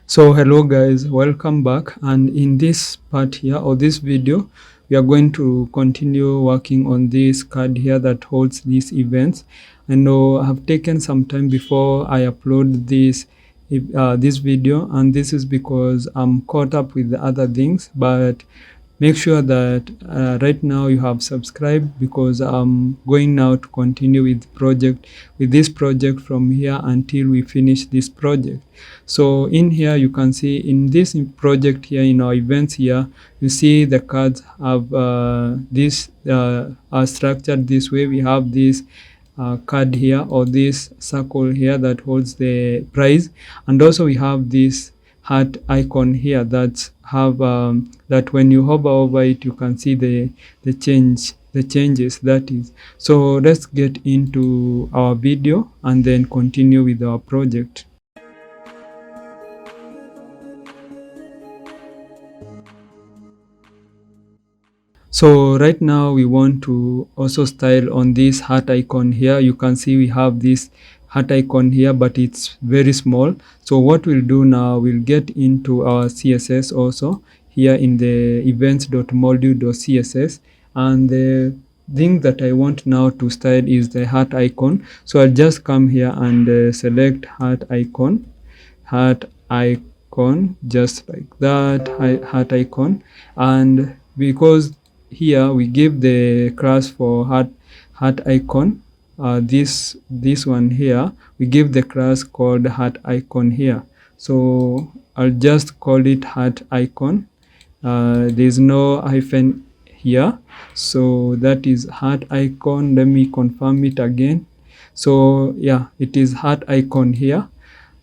So hello guys, welcome back, and in this part here or this video we are going to continue working on this card here that holds these events. I know I have taken some time before I upload this video, and this is because I'm caught up with the other things, but make sure that right now you have subscribed, because I'm going now to continue with this project from here until we finish this project. So in here you can see in this project here, in our events here, you see the cards have this are structured this way. We have this card here, or this circle here, that holds the prize, and also we have this heart icon here that when you hover over it, you can see the changes. That is, so let's get into our video and then continue with our project. So right now we want to also style on this heart icon here. You can see we have this heart icon here, but it's very small. So what we'll do now, we'll get into our CSS also here in the events.module.css, and the thing that I want now to style is the heart icon. So I'll just come here and select heart icon, just like that, heart icon. And because here we give the class for heart icon, this one here, we give the class called heart icon here. So I'll just call it heart icon. There's no hyphen here, so that is heart icon. Let me confirm it again. So yeah, it is heart icon here.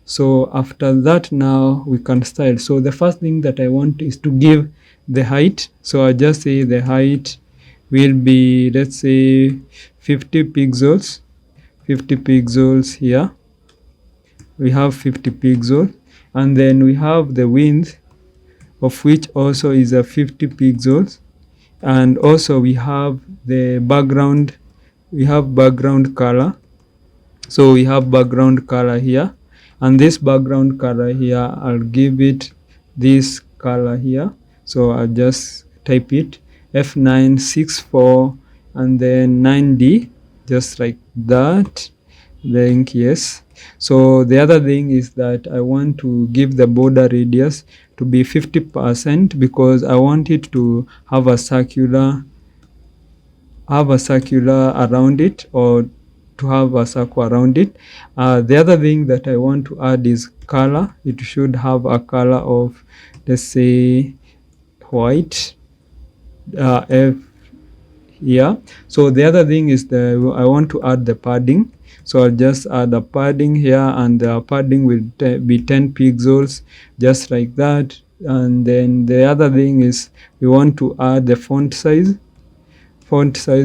So after that, now we can style. So the first thing that I want is to give the height. So I just say the height will be, let's say, 50 pixels. 50 pixels here. We have 50 pixels, and then we have the width, of which also is a 50 pixels, and also we have the background. We have background color. So we have background color here, and this background color here, I'll give it this color here. So I'll just type it F964 and then 9D, just like that. Then yes. So the other thing is that I want to give the border radius to be 50%, because I want it to have a circular around it, or to have a circle around it. The other thing that I want to add is color. It should have a color of, let's say, white, F here. So the other thing is that I want to add the padding. So I'll just add a padding here, and the padding will be 10 pixels, just like that. And then the other thing is we want to add the font size,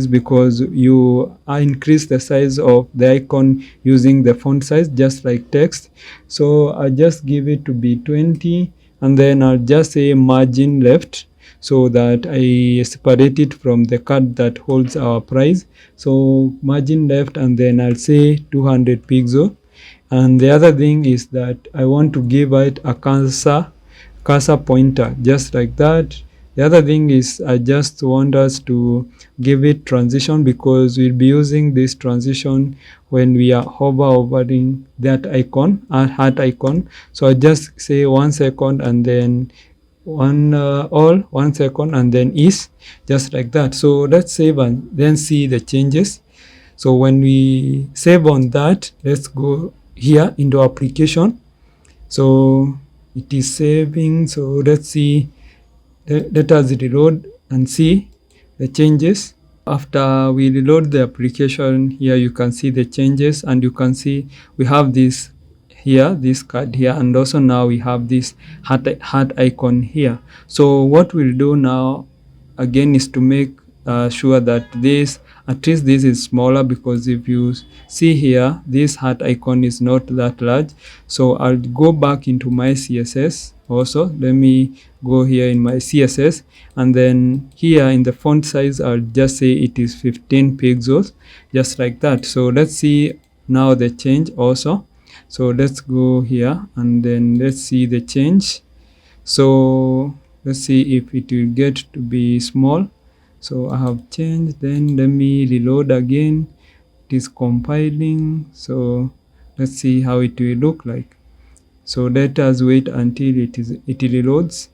because you increase the size of the icon using the font size, just like text. So I just give it to be 20, and then I'll just say margin left, so that I separate it from the card that holds our prize. So margin left, and then I'll say 200 pixel. And the other thing is that I want to give it a cursor pointer, just like that. The other thing is I just want us to give it transition, because we'll be using this transition when we are hovering that icon, heart icon. So I just say 1 second, and then 1 second, and then is, just like that. So let's save and then see the changes. So when we save on that, let's go here into application. So it is saving. So let's see. Let us reload and see the changes. After we reload the application, here you can see the changes, and you can see we have this here, this card here, and also now we have this heart icon here. So what we'll do now again is to make sure that at least this is smaller, because if you see here, this heart icon is not that large. So I'll go back into my CSS also. Let me go here in my CSS, and then here in the font size, I'll just say it is 15 pixels, just like that. So let's see now the change also. So let's go here and then let's see the change. So let's see if it will get to be small. So I have changed, then let me reload again. It is compiling, so let's see how it will look like. So let us wait until it reloads.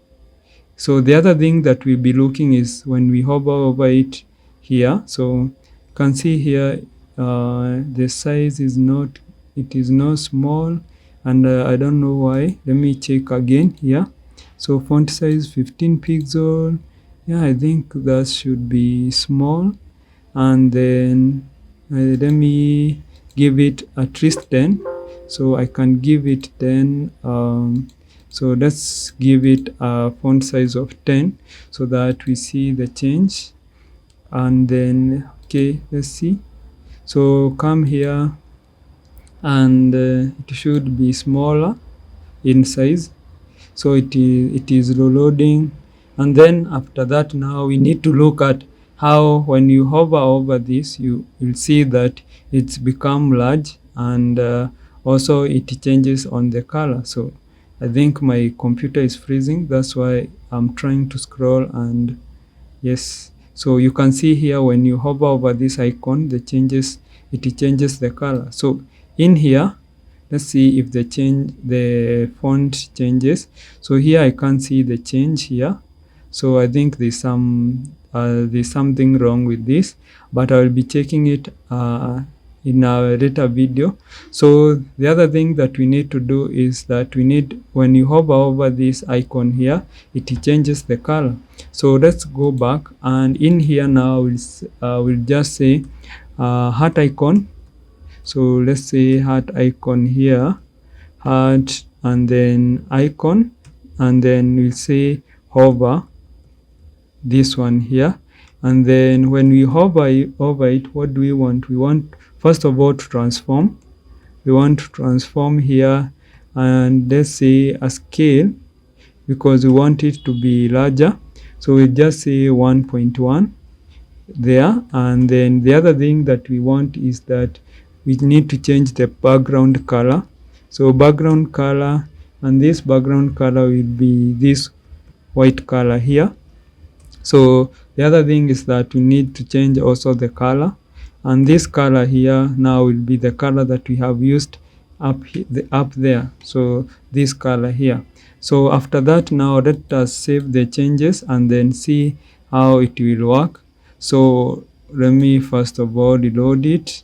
So the other thing that we'll be looking is when we hover over it here. So you can see here the size is not, it is not small, and I don't know why. Let me check again here. So font size 15 pixel. Yeah, I think that should be small. And then let me give it at least 10. So I can give it 10. So let's give it a font size of 10 so that we see the change. And then okay, let's see. So come here, and it should be smaller in size. So it is reloading, and then after that now we need to look at how when you hover over this you'll see that it's become large, and also it changes on the color. So I think my computer is freezing, that's why I'm trying to scroll. And yes, so you can see here when you hover over this icon, it changes the color. So in here, let's see if the font changes. So here I can't see the change here. So I think there's something wrong with this, but I will be checking it in a later video. So the other thing that we need to do is that when you hover over this icon here, it changes the color. So let's go back, and in here now we'll just say heart icon. So let's say heart icon here, heart, and then icon, and then we'll say hover, this one here. And then when we hover over it, what do we want? We want first of all to transform. We want to transform here, and let's say a scale, because we want it to be larger. So we just say 1.1 there. And then the other thing that we want is that we need to change the background color. So background color, and this background color will be this white color here. So the other thing is that we need to change also the color, and this color here now will be the color that we have used up there. So this color here. So after that, now let us save the changes and then see how it will work. So let me first of all reload it.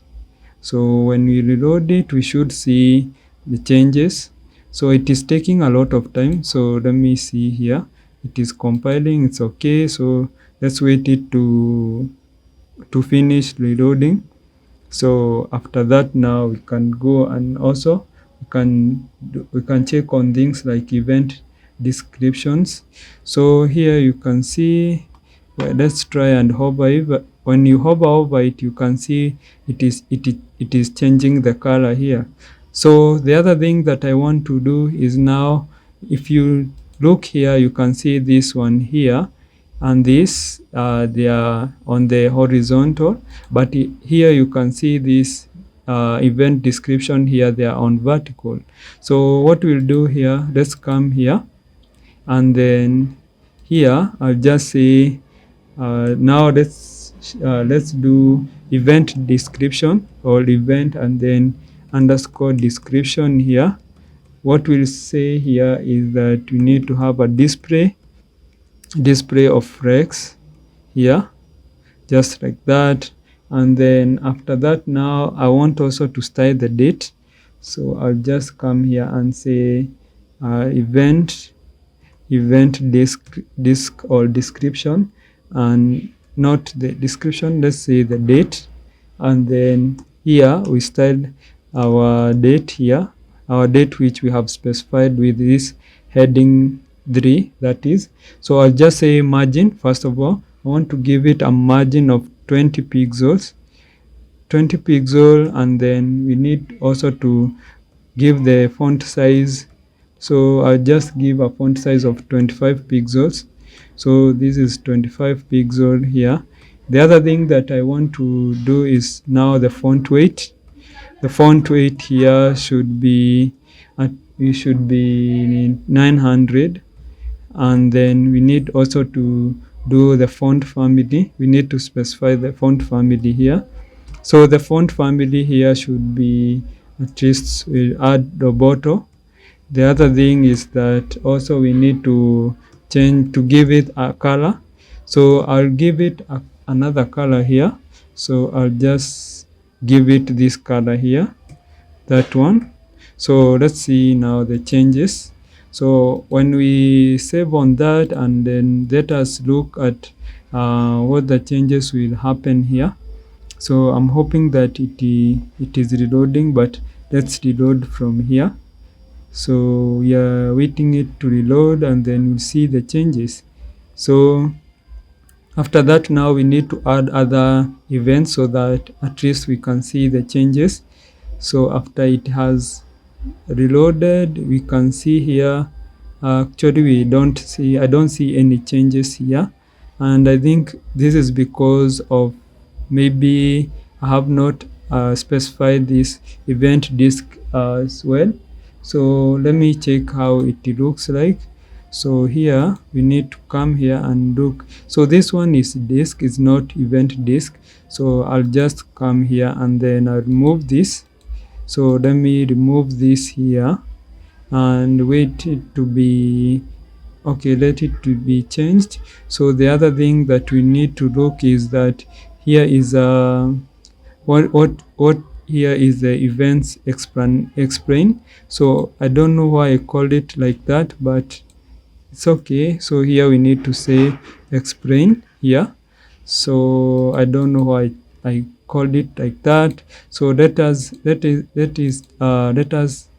So when we reload it, we should see the changes. So it is taking a lot of time. So let me see here. It is compiling. It's okay. So let's wait it to finish reloading. So after that, now we can go, and also we can check on things like event descriptions. So here you can see, well, let's try and hover it. When you hover over it, you can see it is changing the color here. So the other thing that I want to do is, now if you look here, you can see this one here, and this they are on the horizontal, but here you can see this event description here, they are on vertical. So what we'll do here, let's come here, and then here I'll just say now let's do event description, or event and then underscore description here. What we'll say here is that we need to have a display of Rex here, just like that. And then after that, now I want also to style the date. So I'll just come here and say event disk or description, and not the description, let's say the date. And then here we style our date here, our date which we have specified with this heading 3, that is. So I'll just say margin. First of all, I want to give it a margin of 20 pixels, and then we need also to give the font size. So I'll just give a font size of 25 pixels. So this is 25 pixel here. The other thing that I want to do is now the font weight. the font weight here should be we should be 900. And then we need also to do the font family. We need to specify the font family here. So the font family here should be, at least we'll add Roboto. The other thing is that also we need to change, to give it a color. So I'll give it another color here. So I'll just give it this color here, that one. So let's see now the changes. So when we save on that, and then let us look at what the changes will happen here. So I'm hoping that it is reloading, but let's reload from here. So we are waiting it to reload, and then we'll see the changes. So after that, now we need to add other events so that at least we can see the changes. So after it has reloaded, we can see here, actually I don't see any changes here. And I think this is because of maybe I have not specified this event disk as well. So let me check how it looks like. So here we need to come here and look. So this one is disk, is not event disk. So I'll just come here and then I'll remove this. So let me remove this here and wait it to be okay, let it to be changed. So the other thing that we need to look is that here is what here is the events explain. So I don't know why I called it like that, but it's okay. So here we need to say explain here. So I don't know why I called it like that. So let us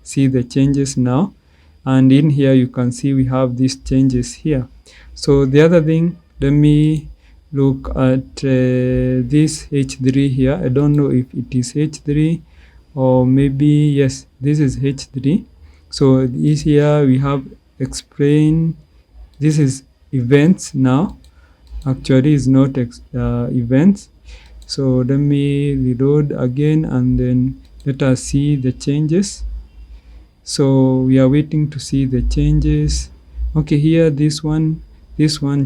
see the changes now. And in here you can see we have these changes here. So the other thing, let me look at this H3 here. I don't know if it is H3 or maybe, yes, this is H3. So this here we have explain. This is events now. Actually is not events. So let me reload again and then let us see the changes. So we are waiting to see the changes. Okay, here this one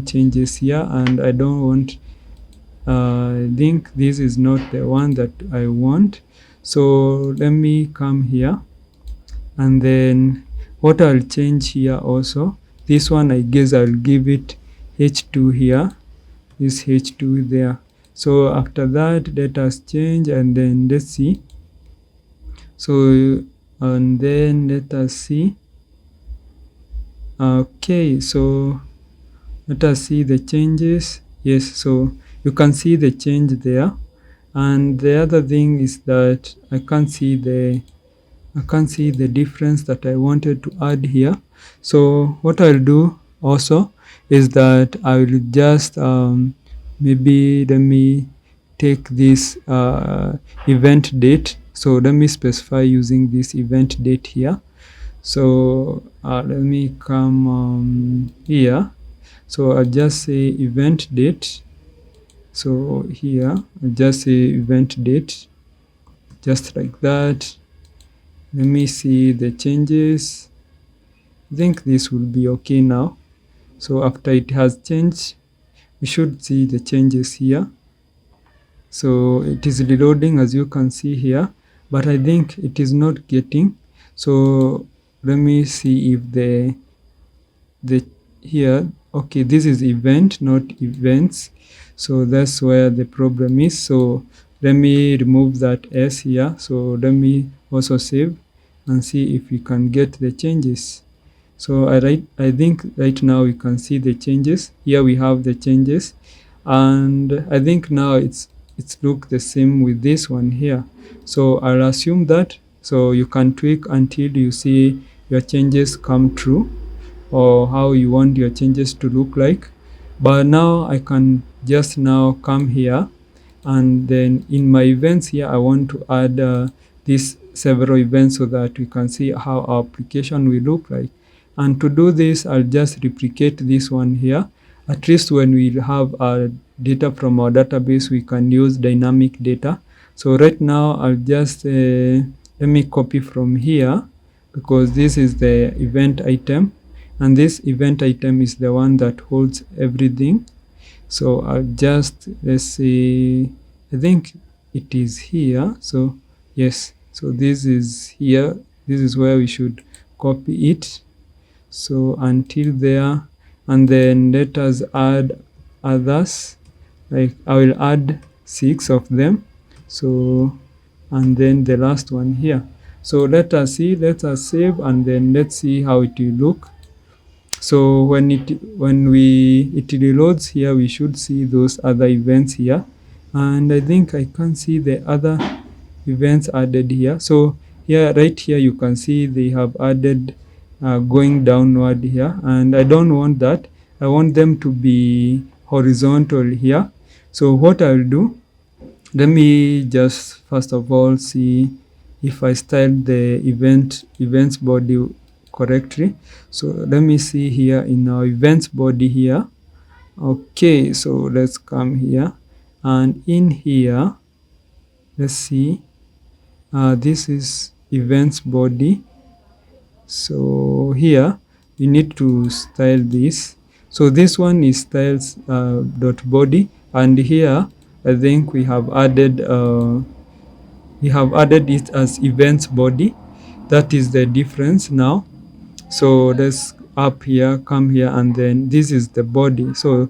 changes here, and I don't want I think this is not the one that I want. So let me come here, and then what I'll change here also, this one I guess I'll give it H2 here, this H2 there. So after that, let us change, and then let's see. So and then let us see. Okay, so let us see the changes. Yes, so you can see the change there. And the other thing is that I can't see the difference that I wanted to add here. So what I'll do also is that I will just maybe let me take this event date. So let me specify using this event date here. So let me come here. So I'll just say event date. So here I'll just say event date, just like that. Let me see the changes. I think this will be okay now. So after it has changed, we should see the changes here. So it is reloading, as you can see here, but I think it is not getting. So let me see if the here, okay, this is event, not events. So that's where the problem is. So let me remove that S here. So let me also save and see if we can get the changes. So I think right now we can see the changes. Here we have the changes, and I think now it's look the same with this one here. So I'll assume that. So you can tweak until you see your changes come true, or how you want your changes to look like. But now I can just now come here, and then in my events here I want to add these several events so that we can see how our application will look like. And to do this, I'll just replicate this one here. At least when we have our data from our database, we can use dynamic data. So right now I'll just let me copy from here, because this is the event item, and this event item is the one that holds everything. So I'll just, let's see, I think it is here. So yes, so this is here, this is where we should copy it. So until there, and then let us add others, like I will add 6 of them. So, and then the last one here. So let us see, let us save, and then let's see how it will look. So when it reloads here, we should see those other events here, and I think I can't see the other events added here. So here, right here, you can see they have added going downward here, and I don't want that. I want them to be horizontal here. So what I'll do, let me just first of all see if I styled the events body correctly. So let me see here in our events body here. Okay, so let's come here, and in here, let's see, this is events body. So here you need to style this. So this one is styles dot body, and here I think we have added it as events body. That is the difference now. So let's up here, come here, and then this is the body. So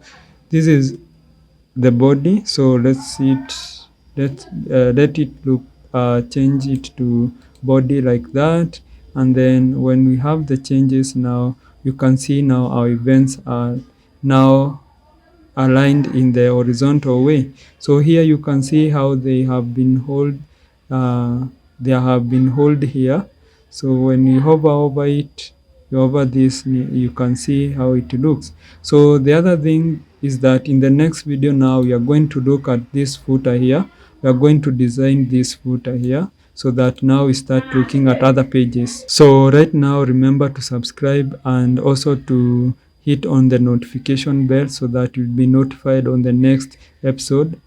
this is the body. So let's see it, let it look, change it to body like that. And then when we have the changes now, you can see now our events are now aligned in the horizontal way. So here you can see how they have been hold here. So when you hover over it, you hover this, you can see how it looks. So the other thing is that in the next video now, we are going to look at this footer here. We are going to design this footer here, so that now we start looking at other pages. So right now, remember to subscribe and also to hit on the notification bell, so that you'll be notified on the next episode.